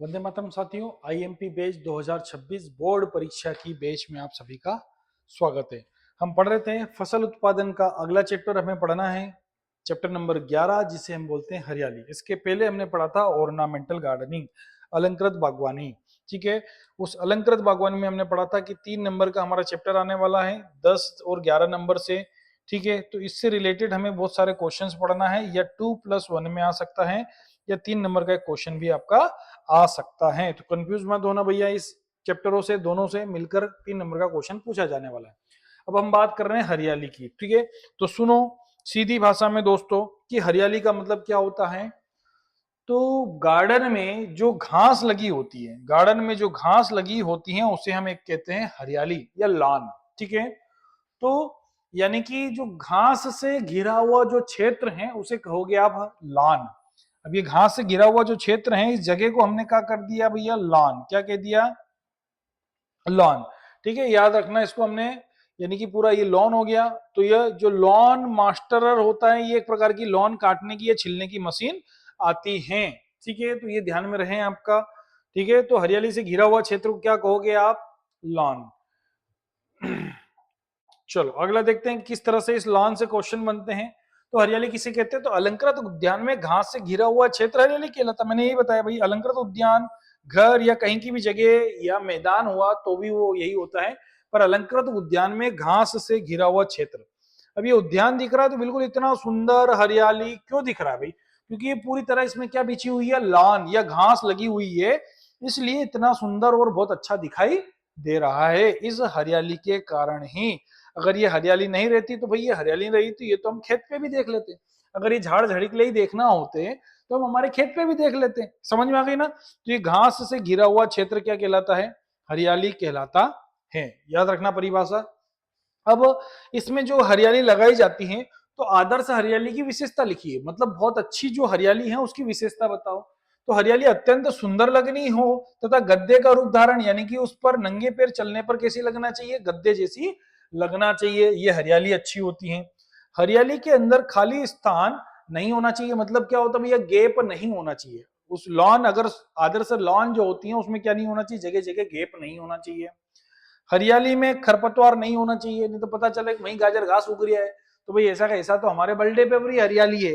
वंदे मातरम साथियों, IMP batch 2026 board परीक्षा की बैच में आप सभी का स्वागत है। हम पढ़ रहे थे फसल उत्पादन का अगला चैप्टर हमें पढ़ना है, चैप्टर नंबर 11, जिसे हम बोलते हैं हरियाली। इसके पहले हमने पढ़ा था ऑर्नामेंटल गार्डनिंग, अलंकृत बागवानी। ठीक है, उस अलंकृत बागवानी में हमने पढ़ा था कि 3 नंबर का हमारा चैप्टर आने वाला है 10 और 11 नंबर से। ठीक है, तो इससे रिलेटेड हमें बहुत सारे क्वेश्चंस पढ़ना है, या 2+1 में आ सकता है, या 3 नंबर का एक क्वेश्चन भी आपका आ सकता है। तो कंफ्यूज मत होना भैया, इस चैप्टरों से दोनों से मिलकर 3 नंबर का क्वेश्चन पूछा जाने वाला है। अब हम बात कर रहे हैं हरियाली की। ठीक है, तो सुनो सीधी भाषा में दोस्तों कि हरियाली का मतलब क्या होता है। तो गार्डन में जो घास लगी होती है, गार्डन में जो घास लगी होती है उसे हम एक कहते हैं हरियाली या लॉन। ठीक है, तो यानी कि जो घास से घिरा हुआ जो क्षेत्र है उसे कहोगे आप लॉन। अब ये घास से घिरा हुआ जो क्षेत्र है, इस जगह को हमने क्या कर दिया भैया, लॉन। क्या कह दिया, लॉन। ठीक है, याद रखना इसको हमने, यानी कि पूरा ये लॉन हो गया। तो यह जो लॉन मास्टरर होता है, ये एक प्रकार की लॉन काटने की या छिलने की मशीन आती है। ठीक है, तो ये ध्यान में रहे आपका। ठीक है, तो हरियाली से घिरा हुआ क्षेत्र को क्या कहोगे आप, लॉन। चलो अगला देखते हैं किस तरह से इस लॉन से क्वेश्चन बनते हैं। तो हरियाली किसे कहते हैं, तो अलंकृत उद्यान में घास से घिरा हुआ क्षेत्र हरियाली कहलाता। मैंने यही बताया भाई, अलंकृत उद्यान घर या कहीं की भी जगह या मैदान हुआ तो भी वो यही होता है, पर अलंकृत उद्यान में घास से घिरा हुआ क्षेत्र। अब ये उद्यान दिख रहा है तो बिल्कुल इतना सुंदर हरियाली क्यों दिख रहा है भाई, क्योंकि ये पूरी तरह इसमें क्या बिछी हुई है, लॉन या घास लगी हुई है, इसलिए इतना सुंदर और बहुत अच्छा दिखाई दे रहा है इस हरियाली के कारण ही। अगर ये हरियाली नहीं रहती तो भाई, ये हरियाली रही तो ये तो हम खेत पे भी देख लेते। अगर ये झाड़ झड़ीकले ही देखना होते तो हम हमारे खेत पे भी देख लेते। समझ में आ गई ना। तो ये घास से घिरा हुआ क्षेत्र क्या कहलाता है, हरियाली कहलाता है। याद रखना परिभाषा। अब इसमें जो हरियाली लगाई जाती है, तो आदर्श हरियाली की विशेषता लिखिए, मतलब बहुत अच्छी जो हरियाली है उसकी विशेषता बताओ। तो हरियाली अत्यंत सुंदर लगनी हो तथा गद्दे का रूप धारण, यानी कि उस पर नंगे पैर चलने पर कैसी लगना चाहिए, गद्दे जैसी लगना चाहिए, ये हरियाली अच्छी होती है। हरियाली के अंदर खाली स्थान नहीं होना चाहिए, मतलब क्या होता है भैया, गैप नहीं होना चाहिए। उस लॉन, अगर आदर्श लॉन जो होती है उसमें क्या नहीं होना चाहिए, जगह जगह गैप नहीं होना चाहिए। हरियाली में खरपतवार नहीं होना चाहिए, नहीं तो पता चले वहीं गाजर घास उग रहा है तो भाई ऐसा का ऐसा तो हमारे बल्डे पे भी हरियाली है।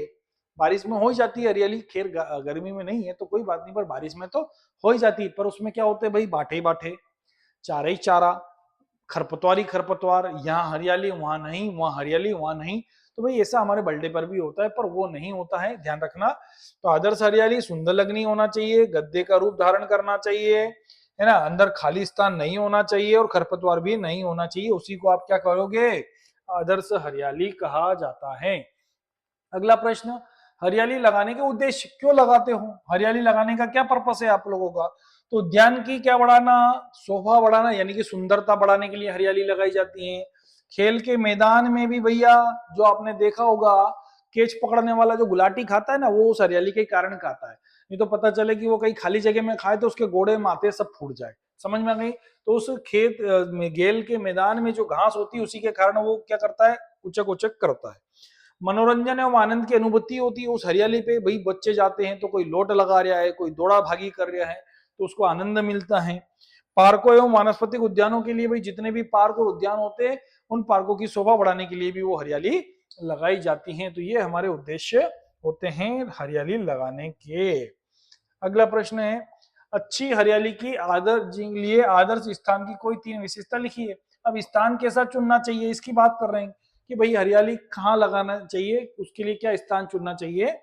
बारिश में हो ही जाती है हरियाली, खैर गर्मी में नहीं है तो कोई बात नहीं, पर बारिश में तो हो ही जाती है। पर उसमें क्या होते हैं भाई, बाटे ही बाटे, चारा ही चारा, खरपतवार ही खरपतवार, यहाँ हरियाली वहां नहीं, वहां हरियाली वहां नहीं। तो भाई ऐसा हमारे बल्डे पर भी होता है, पर वो नहीं होता है, ध्यान रखना। तो आदर्श हरियाली सुंदर लगनी होना चाहिए, गद्दे का रूप धारण करना चाहिए, है ना, अंदर खाली स्थान नहीं होना चाहिए और खरपतवार भी नहीं होना चाहिए, उसी को आप क्या करोगे, आदर्श हरियाली कहा जाता है। अगला प्रश्न, हरियाली लगाने के उद्देश्य क्यों लगाते हो, हरियाली लगाने का क्या पर्पस है आप लोगों का। तो उद्यान की क्या बढ़ाना, शोभा बढ़ाना, यानी कि सुंदरता बढ़ाने के लिए हरियाली लगाई जाती है। खेल के मैदान में भी भैया, जो आपने देखा होगा, कैच पकड़ने वाला जो गुलाटी खाता है ना, वो उस हरियाली के कारण खाता है। नहीं तो पता चले कि वो कहीं खाली जगह में खाए तो उसके गोड़े माथे सब फूट जाए। समझ में आ गई। तो उस खेत में, गेल के मैदान में जो घास होती है उसी के कारण वो क्या करता है, उचक उचक करता है। मनोरंजन एवं आनंद की अनुभूति होती है उस हरियाली पे। भाई बच्चे जाते हैं तो कोई लोट लगा रहा है, कोई दौड़ा भागी कर रहा है, तो उसको आनंद मिलता है। पार्कों एवं वानस्पतिक उद्यानों के लिए, भाई जितने भी पार्क और उद्यान होते हैं उन पार्कों की शोभा बढ़ाने के लिए भी वो हरियाली लगाई जाती है। तो ये हमारे उद्देश्य होते हैं हरियाली लगाने के। अगला प्रश्न है, अच्छी हरियाली की लिए आदर्श स्थान की कोई 3 विशेषता लिखिए। अब स्थान कैसा चुनना चाहिए इसकी बात कर रहे हैं कि भाई हरियाली कहाँ लगाना चाहिए, उसके लिए क्या स्थान चुनना चाहिए।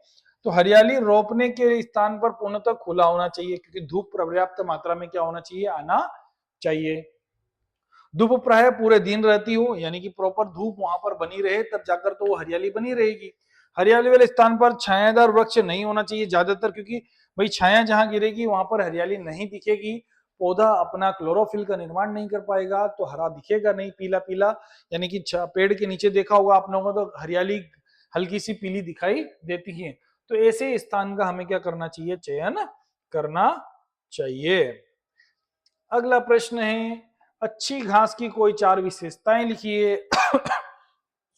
तो हरियाली रोपने के स्थान पर पूर्णतः खुला होना चाहिए, क्योंकि धूप पर्याप्त मात्रा में क्या होना चाहिए, आना चाहिए। धूप प्राय पूरे दिन रहती हो, यानी कि प्रॉपर धूप वहां पर बनी रहे, तब जाकर तो वो हरियाली बनी रहेगी। हरियाली वाले स्थान पर छायादार वृक्ष नहीं होना चाहिए ज्यादातर, क्योंकि भाई छाया जहां गिरेगी वहां पर हरियाली नहीं दिखेगी, पौधा अपना क्लोरोफिल का निर्माण नहीं कर पाएगा, तो हरा दिखेगा नहीं, पीला पीला, यानी कि पेड़ के नीचे देखा होगा आप लोगों को तो हरियाली हल्की सी पीली दिखाई देती है। तो ऐसे स्थान का हमें क्या करना चाहिए, चयन करना चाहिए। अगला प्रश्न है, अच्छी घास की कोई 4 विशेषताएं लिखिए।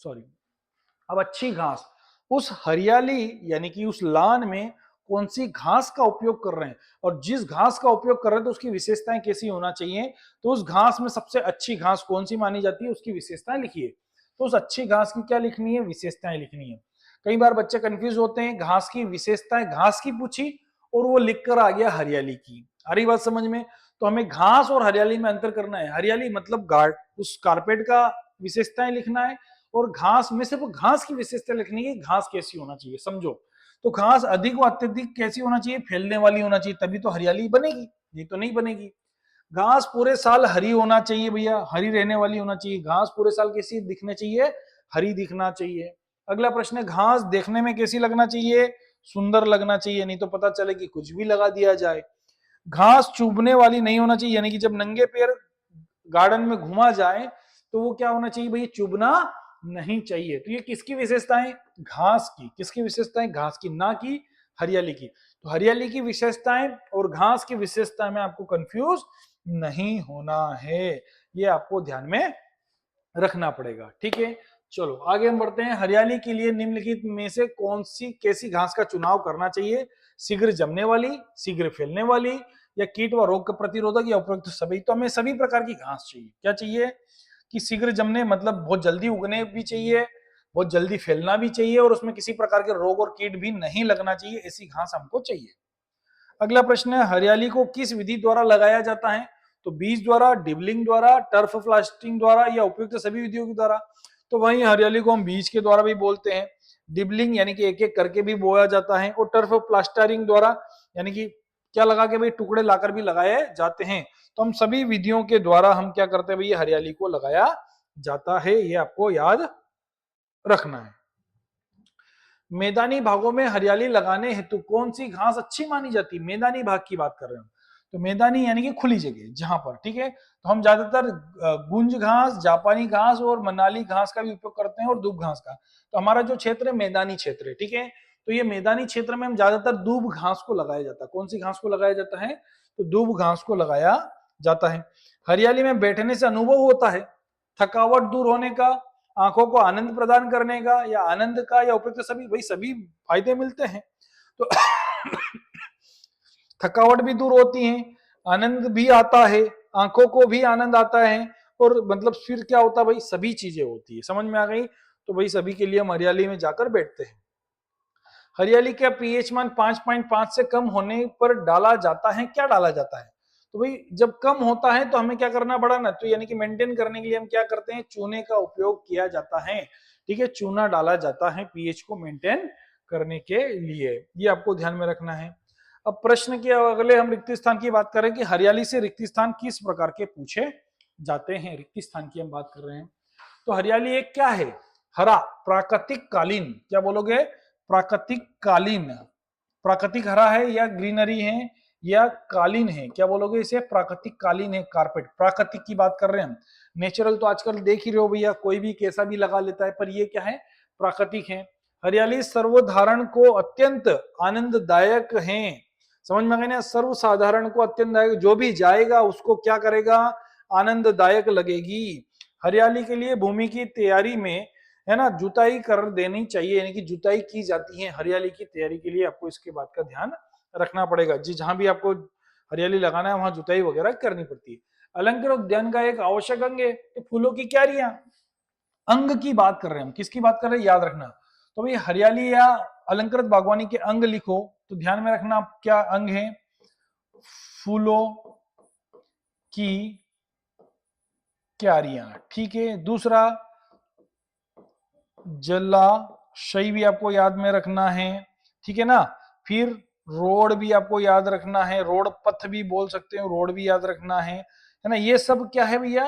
सॉरी। अब अच्छी घास, उस हरियाली यानी कि उस लान में कौन सी घास का उपयोग कर रहे हैं, और जिस घास का उपयोग कर रहे हैं तो उसकी विशेषताएं कैसी होना चाहिए, तो उस घास में सबसे अच्छी घास कौन सी मानी जाती है उसकी विशेषताएं लिखिए। तो उस अच्छी घास की क्या लिखनी है, विशेषताएं लिखनी है। कई बार बच्चे कंफ्यूज होते हैं, घास की विशेषताएं घास की पूछी और वो लिखकर आ गया हरियाली की। आ रही बात समझ में? तो हमें घास और हरियाली में अंतर करना है। हरियाली मतलब गार्ड, उस कारपेट का विशेषताएं लिखना है, और घास में सिर्फ घास की विशेषता लिखनी है, घास कैसी होना चाहिए समझो। तो घास अधिक व अत्यधिक कैसी होना चाहिए, फैलने वाली होना चाहिए, तभी तो हरियाली बनेगी, नहीं तो नहीं बनेगी। घास पूरे साल हरी होना चाहिए भैया, हरी रहने वाली होना चाहिए। घास पूरे साल कैसी दिखनी चाहिए, हरी दिखना चाहिए। अगला प्रश्न है, घास देखने में कैसी लगना चाहिए, सुंदर लगना चाहिए, नहीं तो पता चले कि कुछ भी लगा दिया जाए। घास चुभने वाली नहीं होना चाहिए, यानी कि जब नंगे पैर गार्डन में घुमा जाए तो वो क्या होना चाहिए भाई, चुभना नहीं चाहिए। तो ये किसकी विशेषताएं, घास की। किसकी विशेषताएं, घास की, ना कि हरियाली की। तो हरियाली की विशेषताएं और घास की विशेषताएं में आपको कंफ्यूज नहीं होना है, ये आपको ध्यान में रखना पड़ेगा। ठीक है, चलो आगे हम बढ़ते हैं। हरियाली के लिए निम्नलिखित में से कौन सी कैसी घास का चुनाव करना चाहिए, शीघ्र जमने वाली, शीघ्र फैलने वाली, या कीट व रोग प्रतिरोधक, या उपयुक्त सभी। तो हमें सभी प्रकार की घास चाहिए। क्या चाहिए कि शीघ्र जमने मतलब बहुत जल्दी उगने भी चाहिए, बहुत जल्दी फैलना भी चाहिए, और उसमें किसी प्रकार के रोग और कीट भी नहीं लगना चाहिए, ऐसी घास हमको चाहिए। अगला प्रश्न है, हरियाली को किस विधि द्वारा लगाया जाता है, तो बीज द्वारा, डिबलिंग द्वारा, टर्फ प्लास्टिंग द्वारा, या उपयुक्त सभी विधियों के द्वारा। तो वहीं हरियाली को हम बीज के द्वारा भी बोलते हैं, डिबलिंग यानी कि एक एक करके भी बोया जाता है, और टर्फ प्लास्टरिंग द्वारा यानी कि क्या लगा के भाई टुकड़े लाकर भी लगाए जाते हैं। तो हम सभी विधियों के द्वारा हम क्या करते हैं भाई, हरियाली को लगाया जाता है, ये आपको याद रखना है। मैदानी भागों में हरियाली लगाने हेतु कौन सी घास अच्छी मानी जाती है, मैदानी भाग की बात कर रहे हैं। तो मैदानी यानी कि खुली जगह जहां पर, ठीक है, तो हम ज्यादातर गुंज घास, जापानी घास और मनाली घास का भी उपयोग करते हैं, और दूब घास का। तो हमारा जो क्षेत्र है मैदानी क्षेत्र है, ठीक है। तो ये मैदानी क्षेत्र में हम ज्यादातर दूब घास को लगाया जाता है। कौन सी घास को लगाया जाता है, तो दूब घास को लगाया जाता है। हरियाली में बैठने से अनुभव होता है थकावट दूर होने का, आंखों को आनंद प्रदान करने का, या आनंद का, या उपयुक्त सभी, भाई सभी फायदे मिलते हैं। तो थकावट भी दूर होती है, आनंद भी आता है, आंखों को भी आनंद आता है, और मतलब फिर क्या होता है भाई, सभी चीजें होती है। समझ में आ गई? तो भाई सभी के लिए हम हरियाली में जाकर बैठते हैं। हरियाली का पीएच मान 5.5 से कम होने पर डाला जाता है, क्या डाला जाता है, तो भाई जब कम होता है तो हमें क्या करना पड़ा ना, तो यानी कि मेंटेन करने के लिए हम क्या करते हैं, चूने का उपयोग किया जाता है। ठीक है, चूना डाला जाता है पीएच को मेंटेन करने के लिए, ये आपको ध्यान में रखना है। अब प्रश्न के अगले हम रिक्त स्थान की बात करें कि हरियाली से रिक्त स्थान किस प्रकार के पूछे जाते हैं। रिक्त स्थान की हम बात कर रहे हैं, तो हरियाली एक क्या है, हरा प्राकृतिक कालीन, क्या बोलोगे, प्राकृतिक कालीन। प्राकृतिक हरा है या ग्रीनरी है या कालीन है, क्या बोलोगे इसे, प्राकृतिक कालीन है, कारपेट। प्राकृतिक की बात कर रहे हैं हम, नेचुरल तो आजकल देख ही रहे हो भैया, कोई भी कैसा भी लगा लेता है, पर ये क्या है, प्राकृतिक है। हरियाली सर्वधारण को अत्यंत आनंददायक है। समझ में आ गया ना, सर्वसाधारण को अत्यंत, जो भी जाएगा उसको क्या करेगा, आनंददायक लगेगी। हरियाली के लिए भूमि की तैयारी में, है ना, जुताई कर देनी चाहिए, यानी कि जुताई की जाती है हरियाली की तैयारी के लिए। आपको इसके बात का ध्यान रखना पड़ेगा जी, जहां भी आपको हरियाली लगाना है वहां जुताई वगैरह करनी पड़ती है। अलंकार उद्यान का एक आवश्यक अंग है, तो फूलों की क्यारियां, अंग की बात कर रहे हैं हम, किसकी बात कर रहे हैं, याद रखना। तो भाई हरियाली या अलंकृत बागवानी के अंग लिखो, तो ध्यान में रखना क्या अंग है, फूलों की क्यारियां, ठीक है। दूसरा, जलाशय भी आपको याद में रखना है, ठीक है ना। फिर रोड भी आपको याद रखना है, रोड पथ भी बोल सकते हो, रोड भी याद रखना है ना। ये सब क्या है भैया,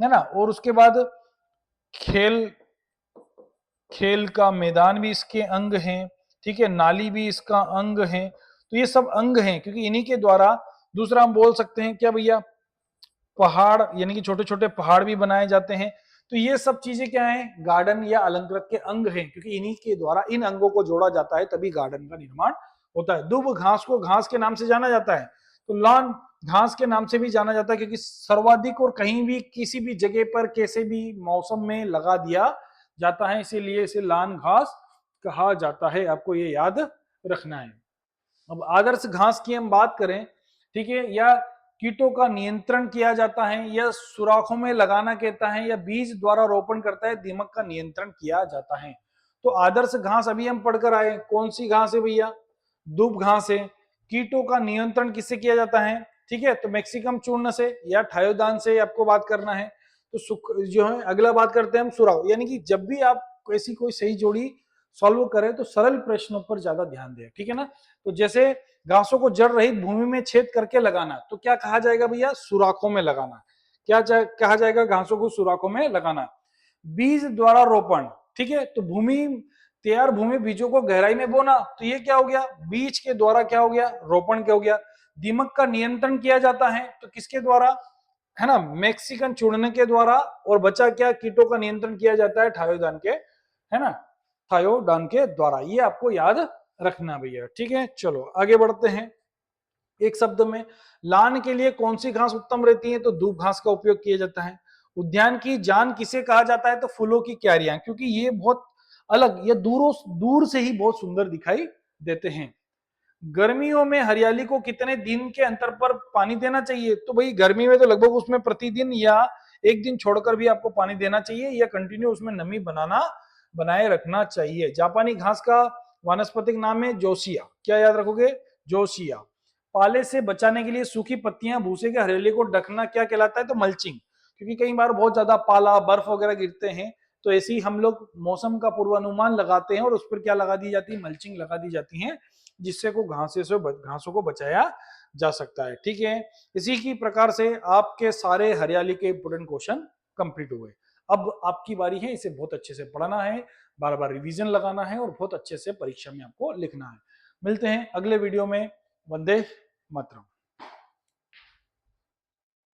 है ना। और उसके बाद खेल, खेल का मैदान भी इसके अंग हैं, ठीक है, नाली भी इसका अंग है। तो ये सब अंग हैं, क्योंकि इन्हीं के द्वारा, दूसरा हम बोल सकते हैं क्या भैया, पहाड़, यानी कि छोटे छोटे पहाड़ भी बनाए जाते हैं। तो ये सब चीजें क्या है, गार्डन या अलंकृत के अंग हैं, क्योंकि इन्हीं के द्वारा इन अंगों को जोड़ा जाता है, तभी गार्डन का निर्माण होता है। दुब घास को घास के नाम से जाना जाता है, तो लॉन घास के नाम से भी जाना जाता है, क्योंकि सर्वाधिक और कहीं भी किसी भी जगह पर कैसे भी मौसम में लगा दिया जाता है, इसीलिए इसे लान घास कहा जाता है। आपको ये याद रखना है। अब आदर्श घास की हम बात करें, ठीक है, या कीटों का नियंत्रण किया जाता है, या सुराखों में लगाना कहता है, या बीज द्वारा रोपण करता है, दीमक का नियंत्रण किया जाता है। तो आदर्श घास अभी हम पढ़कर आए, कौन सी घास है भैया? दूब घास है। कीटों का नियंत्रण किससे किया जाता है? ठीक है, तो मैक्सिकम चूर्ण से या थायोदान से आपको बात करना है। तो जो है अगला बात करते हैं हम सुराव, यानी कि जब भी आप ऐसी कोई सही जोड़ी सॉल्व करें तो सरल प्रश्नों पर ज्यादा ध्यान दें, ठीक है ना। तो जैसे घासों को जड़ रहित भूमि में छेद करके लगाना, तो क्या कहा जाएगा भैया? सुराखों में लगाना। क्या कहा जाएगा? घासों को सुराखों में लगाना। बीज द्वारा रोपण, ठीक है, तो तैयार भूमि बीजों को गहराई में बोना, तो ये क्या हो गया? बीज के द्वारा क्या हो गया? रोपण क्या हो गया? दीमक का नियंत्रण किया जाता है, तो किसके द्वारा? है ना, मैक्सिकन चूर्ण के द्वारा। और बचा क्या? कीटों का नियंत्रण किया जाता है थायोदान के, है ना, थायोडान के द्वारा। ये आपको याद रखना भैया, ठीक है। चलो आगे बढ़ते हैं। एक शब्द में, लान के लिए कौन सी घास उत्तम रहती है? तो दूब घास का उपयोग किया जाता है। उद्यान की जान किसे कहा जाता है? तो फूलों की क्यारियां, क्योंकि ये बहुत अलग, ये दूर से ही बहुत सुंदर दिखाई देते हैं। गर्मियों में हरियाली को कितने दिन के अंतर पर पानी देना चाहिए? तो भाई गर्मी में तो लगभग उसमें प्रतिदिन या एक दिन छोड़कर भी आपको पानी देना चाहिए, या कंटिन्यू उसमें नमी बनाए रखना चाहिए। जापानी घास का वानस्पतिक नाम है जोसिया। क्या याद रखोगे? जोसिया। पाले से बचाने के लिए सूखी पत्तियां, भूसे के हरियाली को ढकना क्या कहलाता है? तो मल्चिंग। क्योंकि कई बार बहुत ज्यादा पाला, बर्फ वगैरह गिरते हैं, तो ऐसे ही हम लोग मौसम का पूर्वानुमान लगाते हैं और उस पर क्या लगा दी जाती है? मल्चिंग लगा दी जाती है, जिससे को घासों को बचाया जा सकता है, ठीक है। इसी की प्रकार से आपके सारे हरियाली के इंपोर्टेंट क्वेश्चन कंप्लीट हुए। अब आपकी बारी है, इसे बहुत अच्छे से पढ़ना है, बार बार रिवीजन लगाना है और बहुत अच्छे से परीक्षा में आपको लिखना है। मिलते हैं अगले वीडियो में। वंदे मातरम।